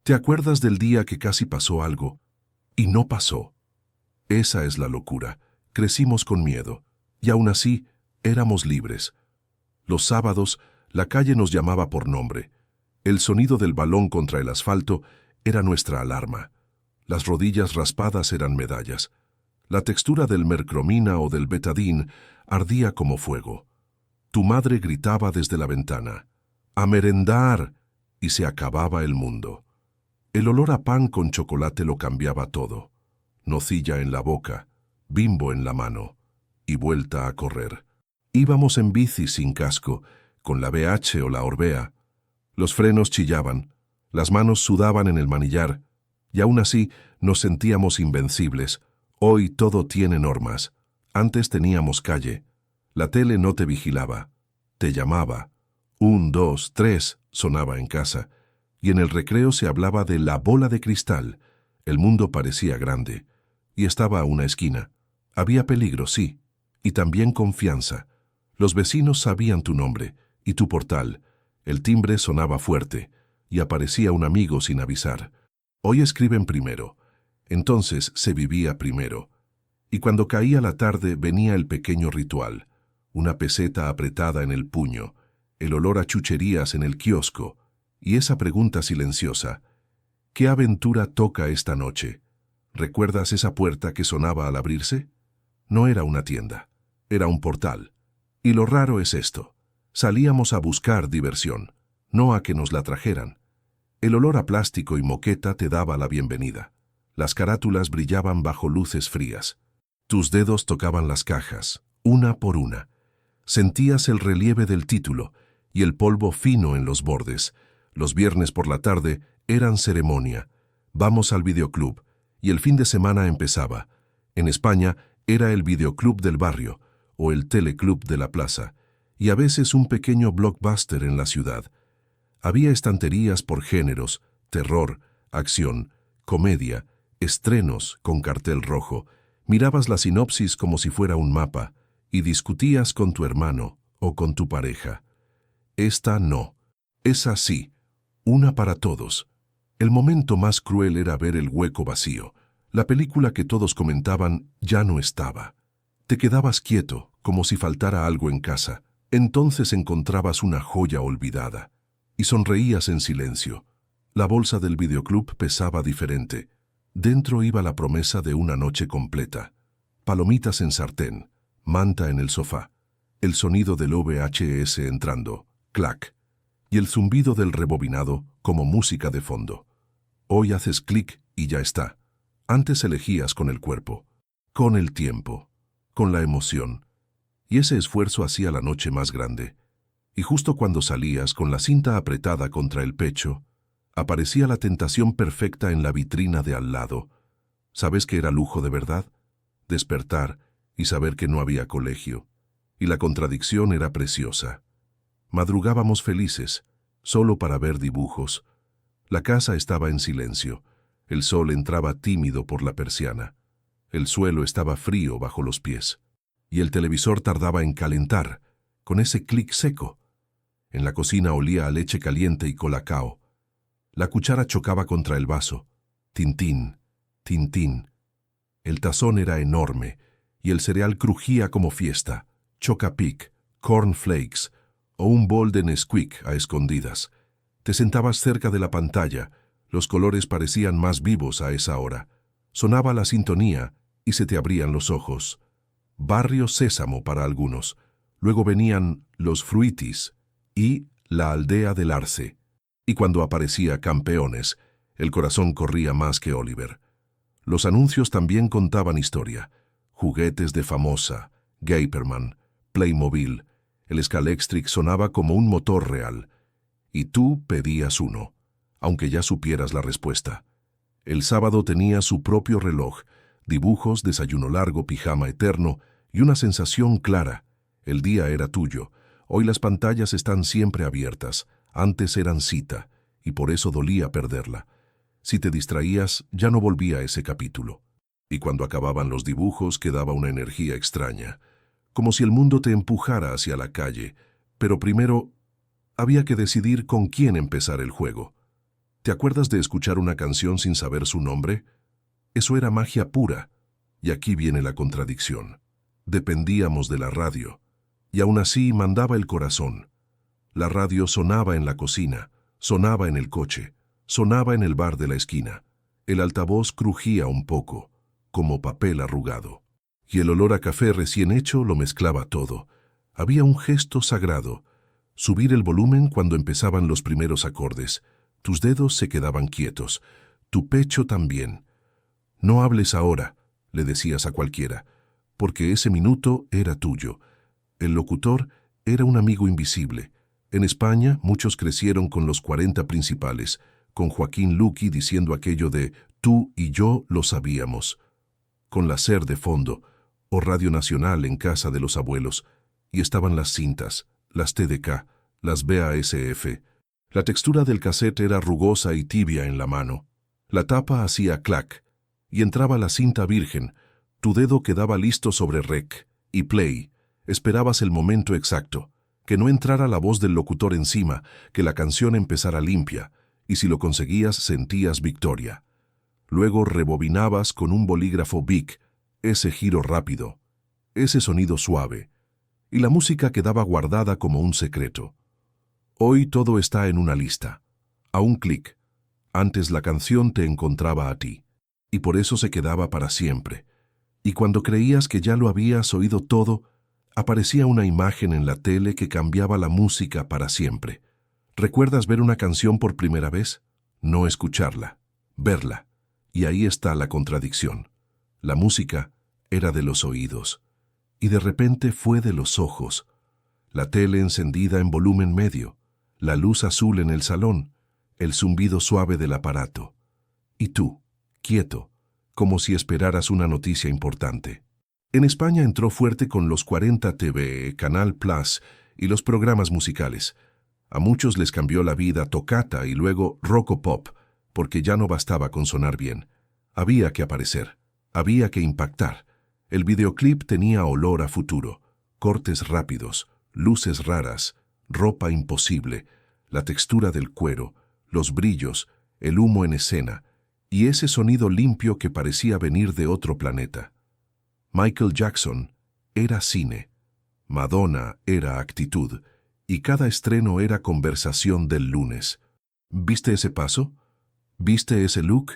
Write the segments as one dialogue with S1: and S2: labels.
S1: Te acuerdas del día que casi pasó algo y no pasó. Esa es la locura. Crecimos con miedo y aún así éramos libres. Los sábados la calle nos llamaba por nombre. El sonido del balón contra el asfalto era nuestra alarma. Las rodillas raspadas eran medallas. La textura del mercromina o del betadín ardía como fuego. Tu madre gritaba desde la ventana: ¡a merendar! Y se acababa el mundo. El olor a pan con chocolate lo cambiaba todo. Nocilla en la boca, Bimbo en la mano, y vuelta a correr. Íbamos en bici sin casco, con la BH o la Orbea. Los frenos chillaban, las manos sudaban en el manillar, y aún así nos sentíamos invencibles. Hoy todo tiene normas. Antes teníamos calle. La tele no te vigilaba. Te llamaba. 1, 2, 3 sonaba en casa. Y en el recreo se hablaba de la bola de cristal. El mundo parecía grande. Y estaba a una esquina. Había peligro, sí. Y también confianza. Los vecinos sabían tu nombre y tu portal. El timbre sonaba fuerte. Y aparecía un amigo sin avisar. Hoy escriben primero. Entonces se vivía primero. Y cuando caía la tarde venía el pequeño ritual. Una peseta apretada en el puño, el olor a chucherías en el kiosco, y esa pregunta silenciosa: ¿qué aventura toca esta noche? ¿Recuerdas esa puerta que sonaba al abrirse? No era una tienda, era un portal. Y lo raro es esto: salíamos a buscar diversión, no a que nos la trajeran. El olor a plástico y moqueta te daba la bienvenida. Las carátulas brillaban bajo luces frías. Tus dedos tocaban las cajas, una por una. Sentías el relieve del título y el polvo fino en los bordes. Los viernes por la tarde eran ceremonia. Vamos al videoclub, y el fin de semana empezaba. En España era el videoclub del barrio o el teleclub de la plaza, y a veces un pequeño blockbuster en la ciudad. Había estanterías por géneros: terror, acción, comedia, estrenos con cartel rojo. Mirabas la sinopsis como si fuera un mapa y discutías con tu hermano o con tu pareja. Esta no, esa sí, una para todos. El momento más cruel era ver el hueco vacío. La película que todos comentaban ya no estaba. Te quedabas quieto, como si faltara algo en casa. Entonces encontrabas una joya olvidada y sonreías en silencio. La bolsa del videoclub pesaba diferente. Dentro iba la promesa de una noche completa. Palomitas en sartén, manta en el sofá, el sonido del VHS entrando, clac, y el zumbido del rebobinado como música de fondo. Hoy haces clic y ya está. Antes elegías con el cuerpo, con el tiempo, con la emoción. Y ese esfuerzo hacía la noche más grande. Y justo cuando salías con la cinta apretada contra el pecho, aparecía la tentación perfecta en la vitrina de al lado. ¿Sabes qué era lujo de verdad? Despertar y saber que no había colegio. Y la contradicción era preciosa. Madrugábamos felices, solo para ver dibujos. La casa estaba en silencio. El sol entraba tímido por la persiana. El suelo estaba frío bajo los pies. Y el televisor tardaba en calentar, con ese clic seco. En la cocina olía a leche caliente y colacao. La cuchara chocaba contra el vaso. Tintín, tintín. El tazón era enorme y el cereal crujía como fiesta. Chocapic, Corn Flakes o un bol de Nesquik a escondidas. Te sentabas cerca de la pantalla. Los colores parecían más vivos a esa hora. Sonaba la sintonía y se te abrían los ojos. Barrio Sésamo para algunos. Luego venían los Fruitis y la aldea del Arce. Y cuando aparecía Campeones, el corazón corría más que Oliver. Los anuncios también contaban historia. Juguetes de Famosa, Gaperman, Playmobil. El Scalextric sonaba como un motor real. Y tú pedías uno, aunque ya supieras la respuesta. El sábado tenía su propio reloj, dibujos, desayuno largo, pijama eterno y una sensación clara. El día era tuyo. Hoy las pantallas están siempre abiertas. Antes eran cita, y por eso dolía perderla. Si te distraías, ya no volvía ese capítulo. Y cuando acababan los dibujos quedaba una energía extraña, como si el mundo te empujara hacia la calle. Pero primero había que decidir con quién empezar el juego. ¿Te acuerdas de escuchar una canción sin saber su nombre? Eso era magia pura. Y aquí viene la contradicción. Dependíamos de la radio. Y aún así mandaba el corazón. La radio sonaba en la cocina, sonaba en el coche, sonaba en el bar de la esquina. El altavoz crujía un poco, como papel arrugado. Y el olor a café recién hecho lo mezclaba todo. Había un gesto sagrado. Subir el volumen cuando empezaban los primeros acordes. Tus dedos se quedaban quietos. Tu pecho también. No hables ahora, le decías a cualquiera, porque ese minuto era tuyo. El locutor era un amigo invisible. En España, muchos crecieron con los 40 principales, con Joaquín Luqui diciendo aquello de «tú y yo lo sabíamos», con la SER de fondo, o Radio Nacional en casa de los abuelos, y estaban las cintas, las TDK, las BASF. La textura del cassette era rugosa y tibia en la mano. La tapa hacía clac, y entraba la cinta virgen. Tu dedo quedaba listo sobre rec y play. Esperabas el momento exacto, que no entrara la voz del locutor encima, que la canción empezara limpia, y si lo conseguías sentías victoria. Luego rebobinabas con un bolígrafo Bic, ese giro rápido, ese sonido suave, y la música quedaba guardada como un secreto. Hoy todo está en una lista, a un clic. Antes la canción te encontraba a ti, y por eso se quedaba para siempre. Y cuando creías que ya lo habías oído todo, aparecía una imagen en la tele que cambiaba la música para siempre. ¿Recuerdas ver una canción por primera vez? No escucharla, verla. Y ahí está la contradicción. La música era de los oídos, y de repente fue de los ojos. La tele encendida en volumen medio, la luz azul en el salón, el zumbido suave del aparato. Y tú, quieto, como si esperaras una noticia importante. En España entró fuerte con los 40 TV, Canal Plus y los programas musicales. A muchos les cambió la vida Toccata y luego Rock-O-Pop, porque ya no bastaba con sonar bien. Había que aparecer, había que impactar. El videoclip tenía olor a futuro, cortes rápidos, luces raras, ropa imposible, la textura del cuero, los brillos, el humo en escena, y ese sonido limpio que parecía venir de otro planeta. Michael Jackson era cine, Madonna era actitud, y cada estreno era conversación del lunes. ¿Viste ese paso? ¿Viste ese look?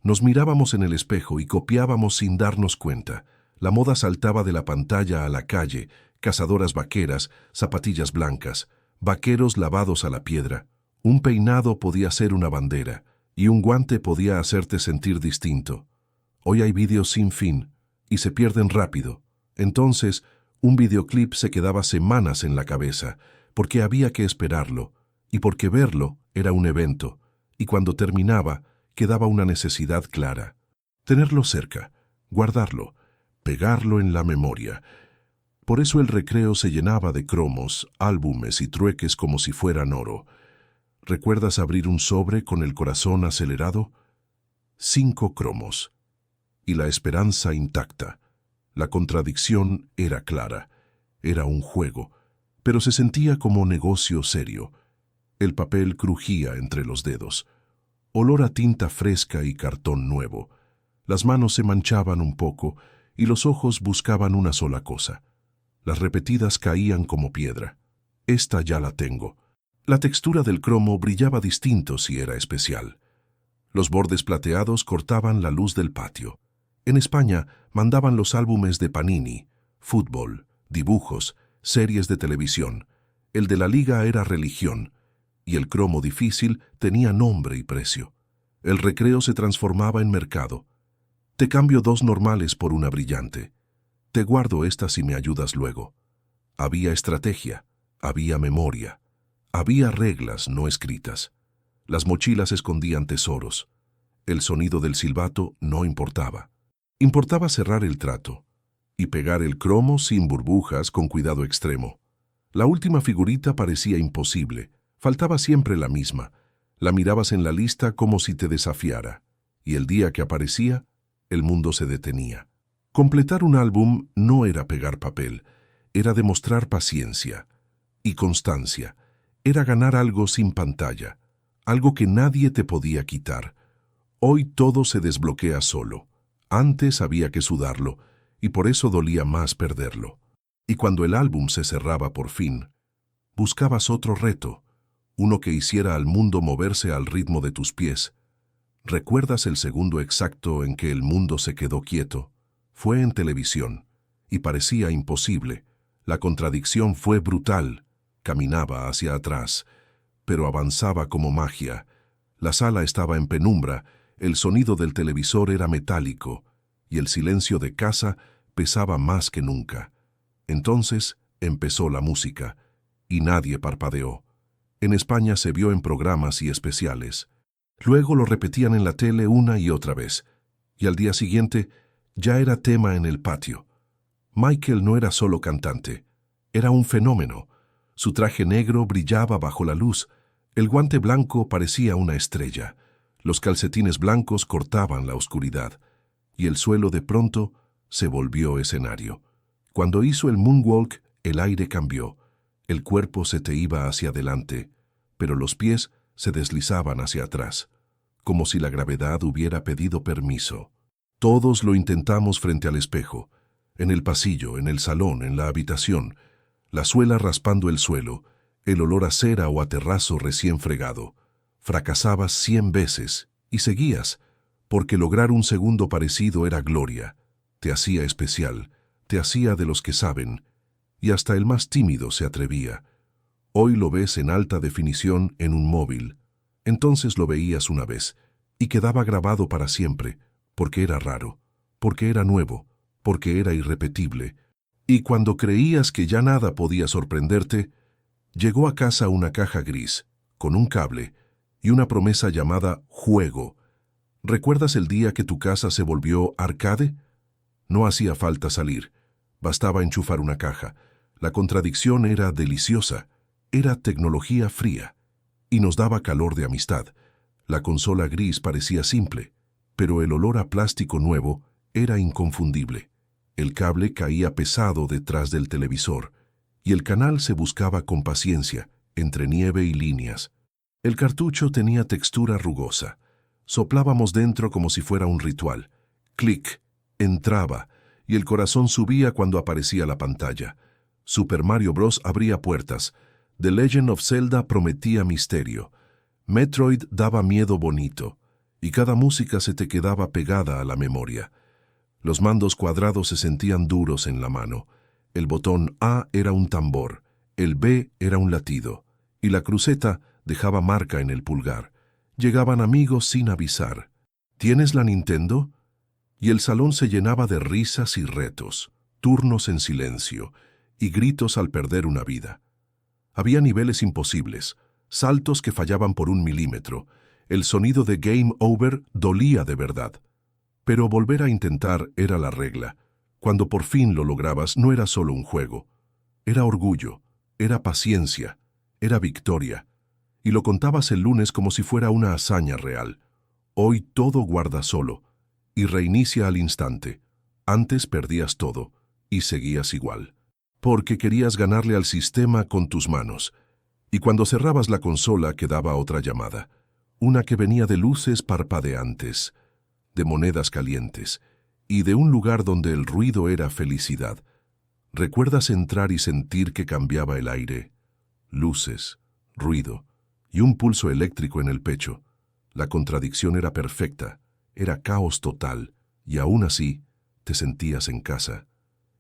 S1: Nos mirábamos en el espejo y copiábamos sin darnos cuenta. La moda saltaba de la pantalla a la calle, cazadoras vaqueras, zapatillas blancas, vaqueros lavados a la piedra. Un peinado podía ser una bandera, y un guante podía hacerte sentir distinto. Hoy hay vídeos sin fin, y se pierden rápido. Entonces, un videoclip se quedaba semanas en la cabeza, porque había que esperarlo, y porque verlo era un evento, y cuando terminaba, quedaba una necesidad clara. Tenerlo cerca, guardarlo, pegarlo en la memoria. Por eso el recreo se llenaba de cromos, álbumes y trueques como si fueran oro. ¿Recuerdas abrir un sobre con el corazón acelerado? 5 cromos. Y la esperanza intacta. La contradicción era clara. Era un juego, pero se sentía como negocio serio. El papel crujía entre los dedos. Olor a tinta fresca y cartón nuevo. Las manos se manchaban un poco y los ojos buscaban una sola cosa. Las repetidas caían como piedra. Esta ya la tengo. La textura del cromo brillaba distinto si era especial. Los bordes plateados cortaban la luz del patio. En España mandaban los álbumes de Panini, fútbol, dibujos, series de televisión. El de la liga era religión, y el cromo difícil tenía nombre y precio. El recreo se transformaba en mercado. Te cambio 2 normales por una brillante. Te guardo esta si me ayudas luego. Había estrategia, había memoria, había reglas no escritas. Las mochilas escondían tesoros. El sonido del silbato no importaba. Importaba cerrar el trato y pegar el cromo sin burbujas con cuidado extremo. La última figurita parecía imposible. Faltaba siempre la misma. La mirabas en la lista como si te desafiara. Y el día que aparecía, el mundo se detenía. Completar un álbum no era pegar papel, era demostrar paciencia y constancia. Era ganar algo sin pantalla, algo que nadie te podía quitar. Hoy todo se desbloquea solo. Antes había que sudarlo, y por eso dolía más perderlo. Y cuando el álbum se cerraba por fin, buscabas otro reto, uno que hiciera al mundo moverse al ritmo de tus pies. ¿Recuerdas el segundo exacto en que el mundo se quedó quieto? Fue en televisión, y parecía imposible. La contradicción fue brutal. Caminaba hacia atrás, pero avanzaba como magia. La sala estaba en penumbra, el sonido del televisor era metálico, y el silencio de casa pesaba más que nunca. Entonces empezó la música, y nadie parpadeó. En España se vio en programas y especiales. Luego lo repetían en la tele una y otra vez, y al día siguiente ya era tema en el patio. Michael no era solo cantante, era un fenómeno. Su traje negro brillaba bajo la luz, el guante blanco parecía una estrella, los calcetines blancos cortaban la oscuridad, y el suelo de pronto se volvió escenario. Cuando hizo el moonwalk, el aire cambió, el cuerpo se te iba hacia adelante, pero los pies se deslizaban hacia atrás, como si la gravedad hubiera pedido permiso. Todos lo intentamos frente al espejo, en el pasillo, en el salón, en la habitación, la suela raspando el suelo, el olor a cera o a terrazo recién fregado. Fracasabas 100 veces y seguías, porque lograr un segundo parecido era gloria, te hacía especial, te hacía de los que saben, y hasta el más tímido se atrevía. Hoy lo ves en alta definición en un móvil. Entonces lo veías una vez, y quedaba grabado para siempre, porque era raro, porque era nuevo, porque era irrepetible. Y cuando creías que ya nada podía sorprenderte, llegó a casa una caja gris, con un cable, y una promesa llamada juego. ¿Recuerdas el día que tu casa se volvió arcade? No hacía falta salir, bastaba enchufar una caja. La contradicción era deliciosa, era tecnología fría, y nos daba calor de amistad. La consola gris parecía simple, pero el olor a plástico nuevo era inconfundible. El cable caía pesado detrás del televisor, y el canal se buscaba con paciencia, entre nieve y líneas. El cartucho tenía textura rugosa. Soplábamos dentro como si fuera un ritual. Clic, entraba, y el corazón subía cuando aparecía la pantalla. Super Mario Bros. Abría puertas. The Legend of Zelda prometía misterio. Metroid daba miedo bonito, y cada música se te quedaba pegada a la memoria. Los mandos cuadrados se sentían duros en la mano. El botón A era un tambor, el B era un latido, y la cruceta dejaba marca en el pulgar. Llegaban amigos sin avisar. ¿Tienes la Nintendo? Y el salón se llenaba de risas y retos, turnos en silencio, y gritos al perder una vida. Había niveles imposibles, saltos que fallaban por 1 milímetro. El sonido de Game Over dolía de verdad. Pero volver a intentar era la regla. Cuando por fin lo lograbas, no era solo un juego. Era orgullo, era paciencia, era victoria. Y lo contabas el lunes como si fuera una hazaña real. Hoy todo guarda solo, y reinicia al instante. Antes perdías todo, y seguías igual. Porque querías ganarle al sistema con tus manos. Y cuando cerrabas la consola quedaba otra llamada. Una que venía de luces parpadeantes, de monedas calientes, y de un lugar donde el ruido era felicidad. ¿Recuerdas entrar y sentir que cambiaba el aire? Luces, ruido, y un pulso eléctrico en el pecho. La contradicción era perfecta, era caos total, y aún así te sentías en casa.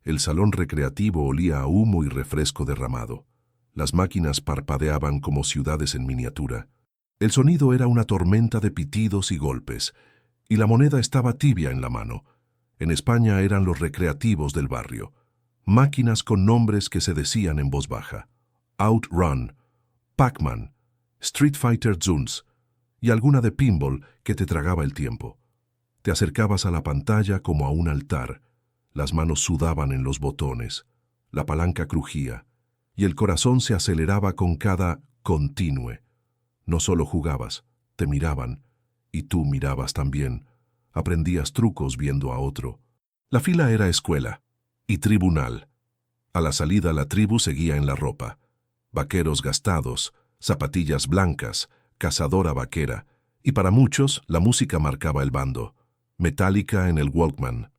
S1: El salón recreativo olía a humo y refresco derramado. Las máquinas parpadeaban como ciudades en miniatura. El sonido era una tormenta de pitidos y golpes, y la moneda estaba tibia en la mano. En España eran los recreativos del barrio. Máquinas con nombres que se decían en voz baja. Outrun, Pac-Man, Street Fighter Zuns, y alguna de pinball que te tragaba el tiempo. Te acercabas a la pantalla como a un altar. Las manos sudaban en los botones, la palanca crujía, y el corazón se aceleraba con cada continue. No solo jugabas, te miraban, y tú mirabas también. Aprendías trucos viendo a otro. La fila era escuela y tribunal. A la salida la tribu seguía en la ropa. Vaqueros gastados, zapatillas blancas, cazadora vaquera, y para muchos la música marcaba el bando. Metallica en el Walkman,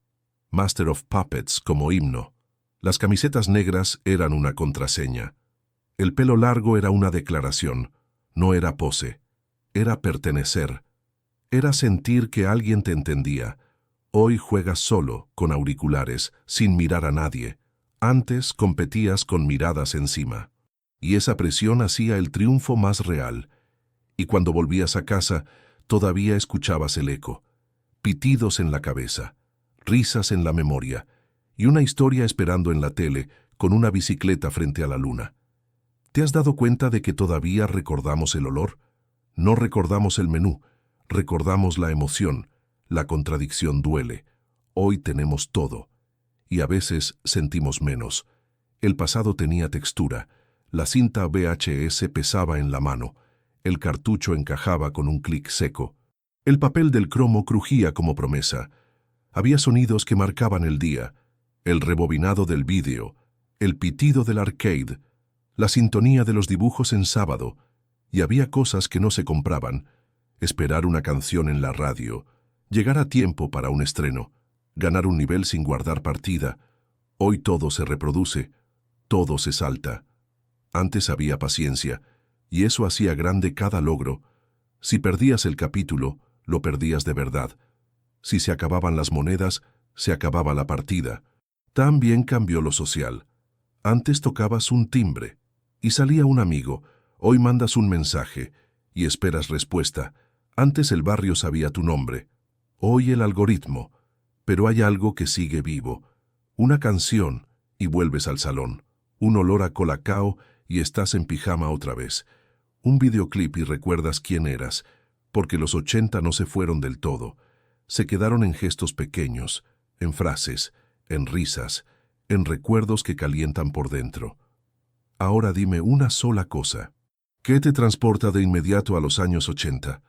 S1: Master of Puppets como himno. Las camisetas negras eran una contraseña. El pelo largo era una declaración, no era pose, era pertenecer, era sentir que alguien te entendía. Hoy juegas solo, con auriculares, sin mirar a nadie. Antes competías con miradas encima. Y esa presión hacía el triunfo más real. Y cuando volvías a casa, todavía escuchabas el eco. Pitidos en la cabeza, risas en la memoria, y una historia esperando en la tele con una bicicleta frente a la luna. ¿Te has dado cuenta de que todavía recordamos el olor? No recordamos el menú, recordamos la emoción. La contradicción duele. Hoy tenemos todo. Y a veces sentimos menos. El pasado tenía textura. La cinta VHS pesaba en la mano. El cartucho encajaba con un clic seco. El papel del cromo crujía como promesa. Había sonidos que marcaban el día. El rebobinado del vídeo, el pitido del arcade, la sintonía de los dibujos en sábado. Y había cosas que no se compraban. Esperar una canción en la radio, llegar a tiempo para un estreno, ganar un nivel sin guardar partida. Hoy todo se reproduce, todo se salta. Antes había paciencia, y eso hacía grande cada logro. Si perdías el capítulo, lo perdías de verdad. Si se acababan las monedas, se acababa la partida. También cambió lo social. Antes tocabas un timbre, y salía un amigo. Hoy mandas un mensaje, y esperas respuesta. Antes el barrio sabía tu nombre. Hoy el algoritmo. Pero hay algo que sigue vivo. Una canción, y vuelves al salón. Un olor a colacao, y estás en pijama otra vez. Un videoclip y recuerdas quién eras, porque los 80 no se fueron del todo. Se quedaron en gestos pequeños, en frases, en risas, en recuerdos que calientan por dentro. Ahora dime una sola cosa. ¿Qué te transporta de inmediato a los años 80?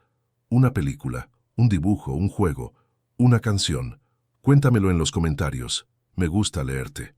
S1: Una película, un dibujo, un juego, una canción. Cuéntamelo en los comentarios. Me gusta leerte.